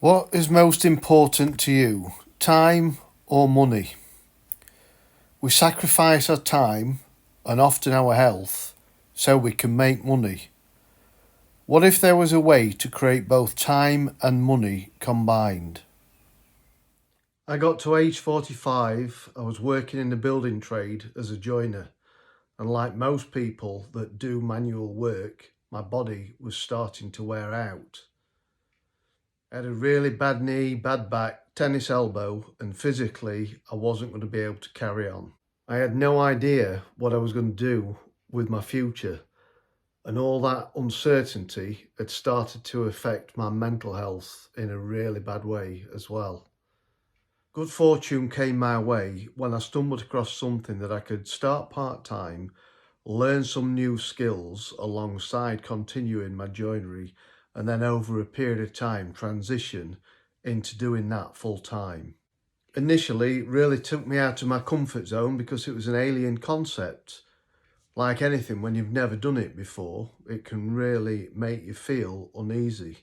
What is most important to you, time or money? We sacrifice our time and often our health so we can make money. What if there was a way to create both time and money combined? I got to age 45, I was working in the building trade as a joiner, and like most people that do manual work, my body was starting to wear out. I had a really bad knee, bad back, tennis elbow, and physically I wasn't going to be able to carry on. I had no idea what I was going to do with my future, and all that uncertainty had started to affect my mental health in a really bad way as well. Good fortune came my way when I stumbled across something that I could start part-time, learn some new skills alongside continuing my joinery, and then over a period of time transition into doing that full time. Initially, it really took me out of my comfort zone because it was an alien concept. Like anything, when you've never done it before, it can really make you feel uneasy.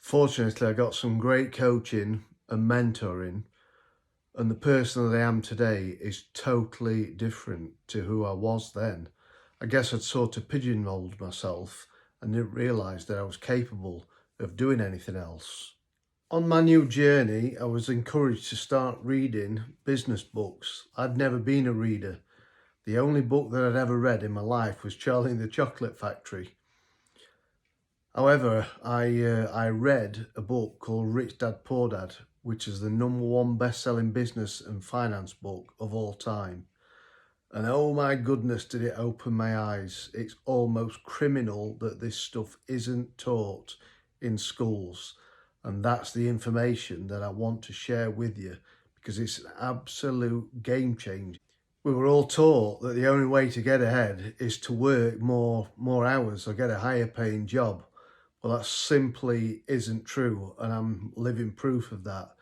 Fortunately, I got some great coaching and mentoring, and the person that I am today is totally different to who I was then. I guess I'd sort of pigeonholed myself and didn't realise that I was capable of doing anything else. On my new journey, I was encouraged to start reading business books. I'd never been a reader. The only book that I'd ever read in my life was Charlie and the Chocolate Factory. However, I read a book called Rich Dad Poor Dad, which is the #1 best-selling business and finance book of all time. And oh my goodness, did it open my eyes. It's almost criminal that this stuff isn't taught in schools. And that's the information that I want to share with you because it's an absolute game changer. We were all taught that the only way to get ahead is to work more hours or get a higher paying job. Well, that simply isn't true, and I'm living proof of that.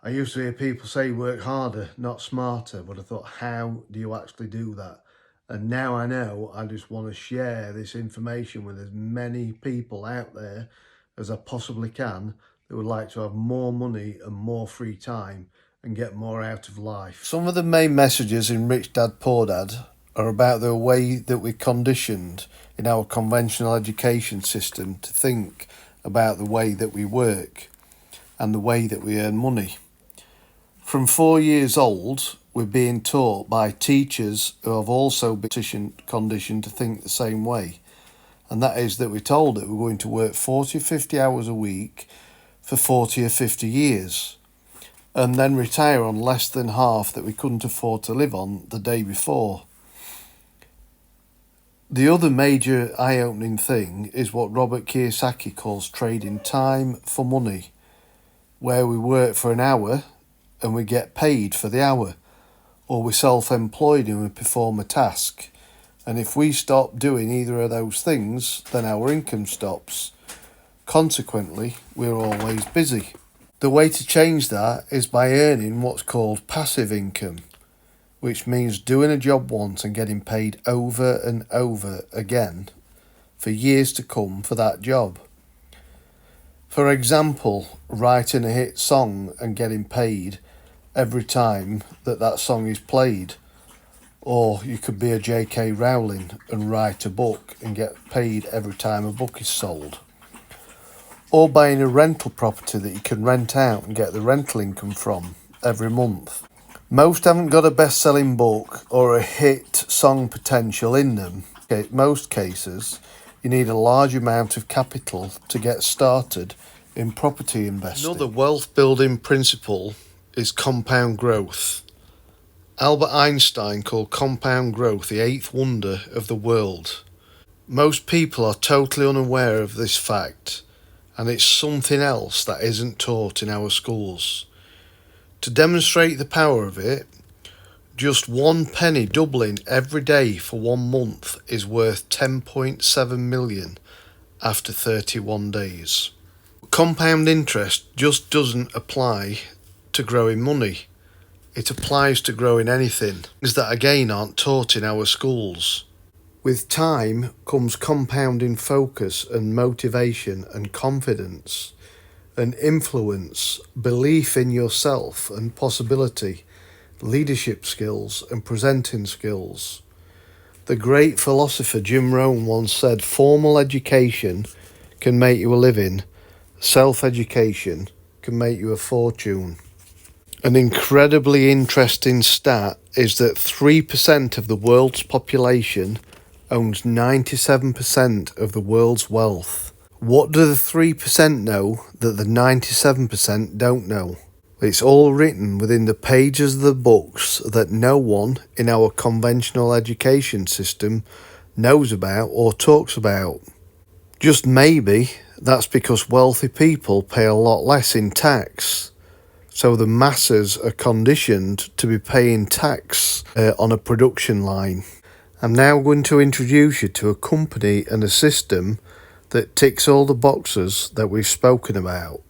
I used to hear people say work harder, not smarter, but I thought, how do you actually do that? And now I know. I just want to share this information with as many people out there as I possibly can that would like to have more money and more free time and get more out of life. Some of the main messages in Rich Dad Poor Dad are about the way that we're conditioned in our conventional education system to think about the way that we work and the way that we earn money. From 4 years old, we're being taught by teachers who have also been conditioned to think the same way. And that is that we're told that we're going to work 40 or 50 hours a week for 40 or 50 years and then retire on less than half that we couldn't afford to live on the day before. The other major eye-opening thing is what Robert Kiyosaki calls trading time for money, where we work for an hour and we get paid for the hour, or we're self-employed and we perform a task. And if we stop doing either of those things, then our income stops. Consequently, we're always busy. The way to change that is by earning what's called passive income, which means doing a job once and getting paid over and over again for years to come for that job. For example, writing a hit song and getting paid every time that song is played. Or you could be a J.K. Rowling and write a book and get paid every time a book is sold. Or buying a rental property that you can rent out and get the rental income from every month. Most haven't got a best-selling book or a hit song potential in them. In most cases, you need a large amount of capital to get started in property investing. Another wealth-building principle is compound growth. Albert Einstein called compound growth the 8th wonder of the world. Most people are totally unaware of this fact, and it's something else that isn't taught in our schools. To demonstrate the power of it, just 1 penny doubling every day for 1 month is worth 10.7 million after 31 days. Compound interest just doesn't apply to growing money. It applies to growing anything, things that again aren't taught in our schools. With time comes compounding focus and motivation and confidence. and influence, belief in yourself and possibility, leadership skills and presenting skills. The great philosopher Jim Rohn once said, formal education can make you a living, self-education can make you a fortune. An incredibly interesting stat is that 3% of the world's population owns 97% of the world's wealth. What do the 3% know that the 97% don't know? It's all written within the pages of the books that no one in our conventional education system knows about or talks about. Just maybe that's because wealthy people pay a lot less in tax, so the masses are conditioned to be paying tax on a production line. I'm now going to introduce you to a company and a system that ticks all the boxes that we've spoken about.